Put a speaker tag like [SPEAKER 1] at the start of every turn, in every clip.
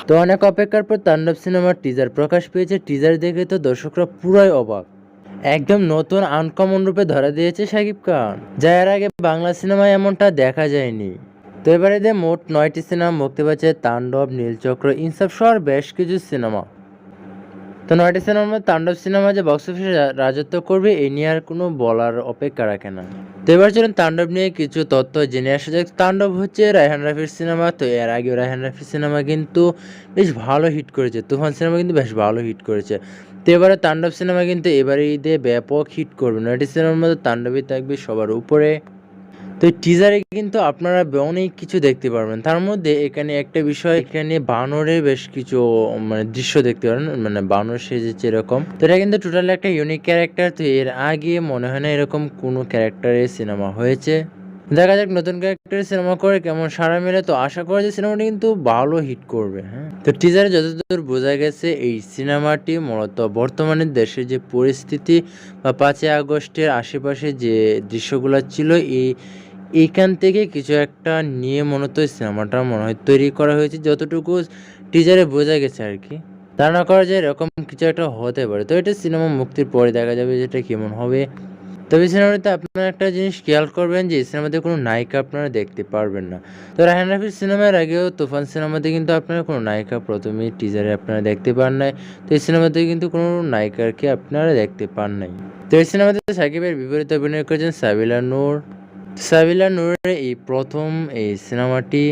[SPEAKER 1] তো অনেক অপেক্ষার পর তাণ্ডব সিনেমার টিজার প্রকাশ পেয়েছে। টিজার দেখে তো দর্শকরা পুরাই অবাক। একদম নতুন আনকমন রূপে ধরা দিয়েছে শাকিব খান, যা এর আগে বাংলা সিনেমায় এমনটা দেখা যায়নি। তো এবারে দিয়ে মোট 9টি সিনেমা মুক্তি পাচ্ছে। তাণ্ডব, নীলচক্র, ইনসাফ সহ বেশ কিছু সিনেমা। তো 9টি সিনেমার মধ্যে তাণ্ডব সিনেমা যে বক্স অফিসে রাজত্ব করবে এই নিয়ে আর কোনো বলার অপেক্ষা রাখে না। তো এবার চলুন তাণ্ডব নিয়ে কিছু তথ্য জেনে আসা যাক। তাণ্ডব হচ্ছে রায়হান রাফির সিনেমা। তো এর আগে রায়হান রাফির সিনেমা কিন্তু বেশ ভালো হিট করেছে। তুফান সিনেমা কিন্তু বেশ ভালো হিট করেছে। তো এবারে তাণ্ডব সিনেমা কিন্তু এবারে ঈদে ব্যাপক হিট করবে। 9টি সিনেমার মধ্যে তাণ্ডবই থাকবে সবার উপরে। তো টিজারে কিন্তু আপনারা অনেক কিছু দেখতে পারবেন। তার মধ্যে এখানে একটা বিষয়, এখানে বানরের বেশ কিছু দৃশ্য দেখতে পারেন, বানর সেজেছে এরকম। তো এটা কিন্তু টোটালি একটা ইউনিক ক্যারেক্টার। তো এর আগে মনে হয় না এরকম কোনো ক্যারেক্টারের সিনেমা হয়েছে। দেখা যাক নতুন ক্যারেক্টারের সিনেমা করে কেমন সাড়া মেলে। তো আশা করা যায় সিনেমাটি কিন্তু ভালো হিট করবে। হ্যাঁ, তো টিজারে যতদূর বোঝা গেছে এই সিনেমাটি মূলত বর্তমানে দেশের যে পরিস্থিতি বা 5ই আগস্টের আশেপাশে যে দৃশ্যগুলো ছিল এইখান থেকে কিছু একটা নিয়ে মূলত সিনেমাটা মনে হয় তৈরি করা হয়েছে, যতটুকু টিজারে বোঝা গেছে আর কি। ধারণা করা যায় এরকম কিছু একটা হতে পারে। তো এটা সিনেমা মুক্তির পরে দেখা যাবে যেটা কেমন হবে। তবে সিনেমাটিতে আপনারা একটা জিনিস খেয়াল করবেন যে এই সিনেমাতে কোনো নায়িকা আপনারা দেখতে পারবেন না। তো রায়হান রাফির সিনেমার আগেও তুফান সিনেমাতে কিন্তু আপনারা কোনো নায়িকা প্রথমেই টিজারে আপনারা দেখতে পান নাই। তো এই সিনেমাতে কিন্তু কোনো নায়িকাকে আপনারা দেখতে পান নাই। তো এই সিনেমাতে সাকিবের বিপরীতে অভিনয় করেছেন সাবিলা নূর। সাবিলা নূরের এই প্রথম এই সিনেমাটি,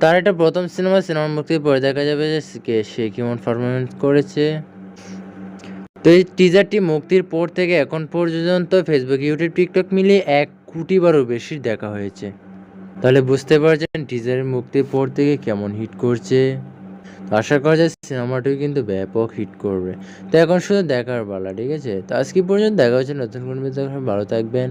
[SPEAKER 1] তার এটা প্রথম সিনেমা মুক্তির পরে দেখা যাবে যে সে কেমন পারফরমেন্স করেছে। তো এই টিজারটি মুক্তির পর থেকে এখন পর্যন্ত ফেসবুক, ইউটিউব, টিকটক মিলিয়ে 1 কোটিবারও বেশি দেখা হয়েছে। তাহলে বুঝতে পারছেন টিজারের মুক্তির পর থেকে কেমন হিট করছে। তো আশা করা যায় সিনেমাটিও কিন্তু ব্যাপক হিট করবে। তো এখন শুধু দেখার পালা, ঠিক আছে? তো আজকে পর্যন্ত দেখা হচ্ছে নতুন কোনো ভিডিওতে। ভালো থাকবেন।